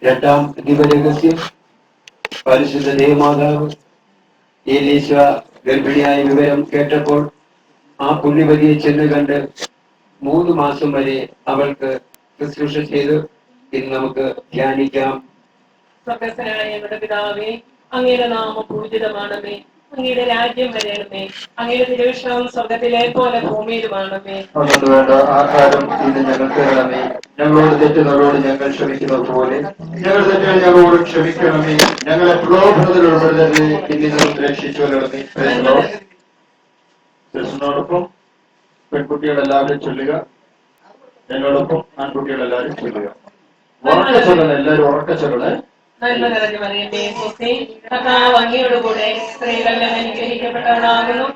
രണ്ടാം ദിവരഹസ്യം. പരിശുദ്ധ ദേവമാതാവ് ഏലീശ ഗർഭിണിയായ വിവരം കേട്ടപ്പോൾ ആ പുണ്യവതിയെ ചെന്ന് കണ്ട് 3 മാസം വരെ അവൾക്ക് ശുശ്രൂഷ ചെയ്തു. ഇന്ന് നമുക്ക് ധ്യാനിക്കാം. സ്വർഗ്ഗസ്ഥനായ ഞങ്ങളുടെ പിതാവേ, അങ്ങയുടെ നാമം പൂജിതമാണമേ, അങ്ങയുടെ രാജ്യം വരണമേ, അങ്ങയുടെ തിരുവിഷ്ടം സ്വർഗത്തിലെ പോലെ ഭൂമിയിലുമാണമേ. അതുകൊണ്ട് വേണ്ട ആഹാരം ഇന്ന് ഞങ്ങൾക്ക് തരണമേ. ഞങ്ങളോട് തെറ്റുന്നവരോട് ഞങ്ങൾ ക്ഷമിക്കുന്നത് പോലെ ഞങ്ങൾ തെറ്റുകൾ ഞങ്ങളോട് ക്ഷമിക്കണമേ. ഞങ്ങളെ പ്രലോഭനത്തിൽ ഉൾപ്പെടുത്തരുതേ, ഇന്ന് രക്ഷിച്ചു വരണമേ. കൃഷ്ണനോടൊപ്പം പെൺകുട്ടികളെല്ലാവരും ചൊല്ലുക. ഞങ്ങളോടൊപ്പം ആൺകുട്ടികളെല്ലാവരും ചൊല്ലുക. ഉറക്ക ചൊല്ലണേ, എല്ലാവരും ഉറക്ക ചൊല്ലണേ. നന്മ നിറഞ്ഞ മറിയമേ, സ്വസ്തി, കർത്താവ് അങ്ങയോട് കൂടെ സ്ത്രീകളെല്ലാം അനുഗ്രഹിക്കപ്പെട്ടവനാകുന്നു.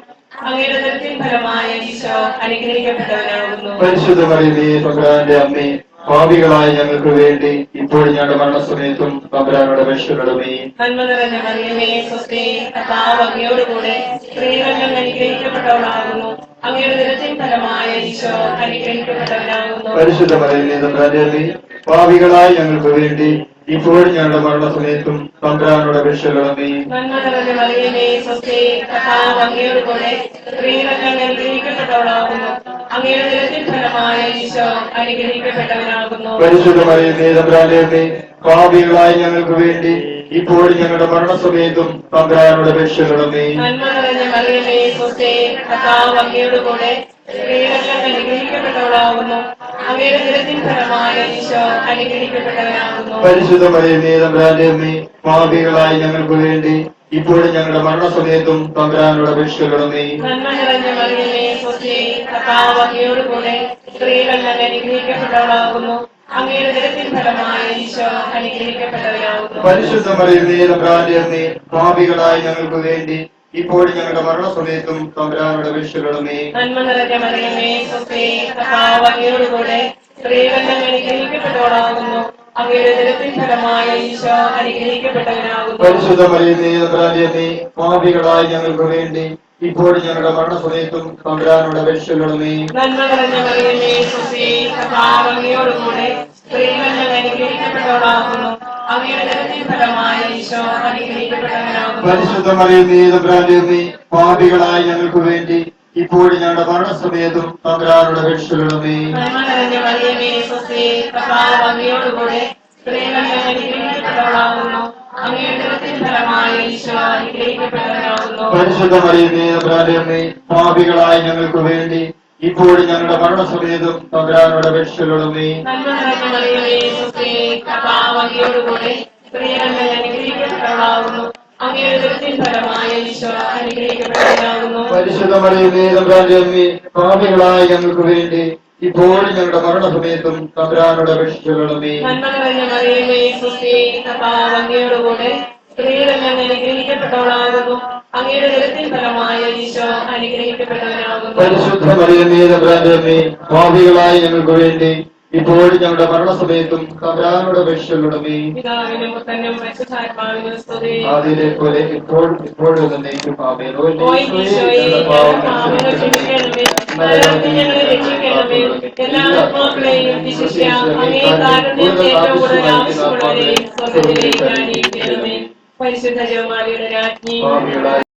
അങ്ങയുടെ ഉദരത്തിൻ ഫലമായ ഈശോ അനുഗ്രഹിക്കപ്പെട്ടവനാകുന്നു. പരിശുദ്ധ മറിയമേ, തമ്പുരാന്റെ അമ്മേ, പാപികളായ ഞങ്ങൾക്ക് വേണ്ടി ഇപ്പോൾ ഞങ്ങളുടെ മരണസമയത്തും തമ്പുരാനോട് അപേക്ഷിക്കണമേ. നന്മ നിറഞ്ഞ മറിയമേ, സ്വസ്തി, കർത്താവ് അങ്ങയോട് കൂടെ സ്ത്രീകളെല്ലാം അനുഗ്രഹിക്കപ്പെട്ടവനാകുന്നു. അങ്ങയുടെ ഉദരത്തിൻ ഫലമായ ഈശോ അനുഗ്രഹിക്കപ്പെട്ടവനാകുന്നു. പരിശുദ്ധ മറിയമേ, തമ്പുരാന്റെ അമ്മേ, പാപികളായ ഞങ്ങൾക്ക് വേണ്ടി ഇപ്പോൾ ഞങ്ങളുടെ മരണസമയത്തും തമ്പുരാനോട് അപേക്ഷിക്കണമേ. നന്മ നിറഞ്ഞ മറിയമേ, സ്വസ്തി, കർത്താവ് അങ്ങയോട് കൂടെ സ്ത്രീകളെല്ലാം അനുഗ്രഹിക്കപ്പെട്ടവളാകുന്നു. അങ്ങയുടെ ഉദരത്തിൻ ഫലമായ ഈശോ അനുഗ്രഹിക്കപ്പെട്ടവനാകുന്നു. പരിശുദ്ധ മറിയമേ, തമ്പുരാന്റെ അമ്മേ, പാപികളായ ഞങ്ങൾക്ക് വേണ്ടി ഇപ്പോൾ ഞങ്ങളുടെ മരണസമയത്തും തമ്പുരാനോട് അപേക്ഷിക്കണമേ. നന്മ നിറഞ്ഞ മറിയമേ, സ്വസ്തി, കർത്താവ് അങ്ങയോട് കൂടെ സ്ത്രീകളെല്ലാം അനുഗ്രഹിക്കപ്പെട്ടവളാകുന്നു. അങ്ങയുടെ ഉദരത്തിൻ ഫലമായ ഈശോ അനുഗ്രഹിക്കപ്പെട്ടവനാകുന്നു. പരിശുദ്ധ മറിയമേ, തമ്പുരാന്റെ അമ്മേ, പാപികളായ ഞങ്ങൾക്ക് വേണ്ടി ഇപ്പോൾ ഞങ്ങളുടെ മരണസമയത്തും തമ്പുരാനോട് അപേക്ഷിക്കണമേ. നന്മ നിറഞ്ഞ മറിയമേ, സ്വസ്തി, കർത്താവ് അങ്ങയോട് കൂടെ സ്ത്രീകളെല്ലാം അനുഗ്രഹിക്കപ്പെട്ടവളാകുന്നു. അങ്ങയുടെ ഉദരത്തിൻ ഫലമായ ഈശോ അനുഗ്രഹിക്കപ്പെട്ടവനാകുന്നു. പരിശുദ്ധ മറിയമേ, തമ്പുരാന്റെ അമ്മേ, പാപികളായ ഞങ്ങൾക്ക് വേണ്ടി ഇപ്പോൾ ഞങ്ങളുടെ മരണസമയത്തും തമ്പുരാനോട് അപേക്ഷിക്കണമേ. നന്മ നിറഞ്ഞ മറിയമേ, സ്വസ്തി, കർത്താവ് അങ്ങയോട് കൂടെ സ്ത്രീകളെല്ലാം അനുഗ്രഹിക്കപ്പെട്ടവളാകുന്നു. അങ്ങയുടെ ഉദരത്തിൻ ഫലമായ ഈശോ അനുഗ്രഹിക്കപ്പെട്ടവനാകുന്നു. പരിശുദ്ധ മറിയമേ, തമ്പുരാന്റെ അമ്മേ, പാപികളായ ഞങ്ങൾക്ക് വേണ്ടി ഇപ്പോൾ ഞങ്ങളുടെ മരണസമയത്തും തമ്പുരാനോട് അപേക്ഷിക്കണമേ. നന്മ നിറഞ്ഞ മറിയമേ, സ്വസ്തി, കർത്താവ് അങ്ങയോട് കൂടെ സ്ത്രീകളെല്ലാം അനുഗ്രഹിക്കപ്പെട്ടവളാകുന്നു. അങ്ങയുടെ ഉദരത്തിൻ ഫലമായ ഈശോ അനുഗ്രഹിക്കപ്പെട്ടവനാകുന്നു. പരിശുദ്ധ മറിയമേ, തമ്പുരാന്റെ അമ്മേ, പാപികളായ ഞങ്ങൾക്ക് വേണ്ടി ഇപ്പോൾ ഞങ്ങളുടെ മരണസമയത്തും തമ്പുരാനോട് അപേക്ഷിക്കണമേ. നന്മ നിറഞ്ഞ മറിയമേ, സ്വസ്തി, കർത്താവ് അങ്ങയോട് കൂടെ സ്ത്രീകളെല്ലാം അനുഗ്രഹിക്കപ്പെട്ടവളാകുന്നു. അങ്ങയുടെ ഉദരത്തിൻ ഫലമായ ഈശോ അനുഗ്രഹിക്കപ്പെട്ടവനാകുന്നു. പരിശുദ്ധ മറിയമേ, തമ്പുരാന്റെ അമ്മേ, പാപികളായ ഞങ്ങൾക്ക് വേണ്ടി ഇപ്പോൾ ഞങ്ങളുടെ മരണസമയത്തും തമ്പുരാനോട് അപേക്ഷിക്കണമേ. നന്മ നിറഞ്ഞ മറിയമേ, സ്വസ്തി, കർത്താവ് അങ്ങയോട് കൂടെ സ്ത്രീകളെല്ലാം അനുഗ്രഹിക്കപ്പെട്ടവളാകുന്നു. അങ്ങയുടെ ഉദരത്തിൻ ഫലമായ ഈശോ അനുഗ്രഹിക്കപ്പെട്ടവനാകുന്നു. പരിശുദ്ധ മറിയമേ, തമ്പുരാന്റെ അമ്മേ, പാപികളായ ഞങ്ങൾക്ക് വേണ്ടി ഇപ്പോൾ ഞങ്ങളുടെ മരണസമയത്തും തമ്പുരാനോട് അപേക്ഷിക്കണമേ. നന്മ നിറഞ്ഞ മറിയമേ, സ്വസ്തി, കർത്താവ് അങ്ങയോട് കൂടെ സ്ത്രീകളെല്ലാം അനുഗ്രഹിക്കപ്പെട്ടവളാകുന്നു. അങ്ങയുടെ ഉദരത്തിൻ ഫലമായ ഈശോ അനുഗ്രഹിക്കപ്പെട്ടവനാകുന്നു. പരിശുദ്ധ മറിയമേ, തമ്പുരാന്റെ അമ്മേ, പാപികളായ ഞങ്ങൾക്ക് വേണ്ടി ഇപ്പോൾ ഞങ്ങളുടെ മരണസമയത്തും തമ്പുരാനോട് അപേക്ഷിക്കണമേ. പിതാവിനും പുത്രനും പരിശുദ്ധാത്മാവിനും സ്തുതി. ആദിയിലെ പോലെ ഇപ്പോഴും എന്നേക്കും ആമേൻ. ഓ ഈശോയേ, ഞങ്ങളുടെ പാപങ്ങൾ ക്ഷമിക്കണമേ, നരകത്തിൽ ഞങ്ങളെ രക്ഷിക്കണമേ, എല്ലാ ആത്മാക്കളെയും വിശിഷ്യ അങ്ങേ കാരുണ്യം ഏറ്റവും കൂടുതൽ ആവശ്യമുള്ളവരെ സ്വർഗ്ഗത്തിലേക്ക് അണിയിക്കണമേ. പരിശുദ്ധ ജപമാലയുടെ രാജ്ഞി,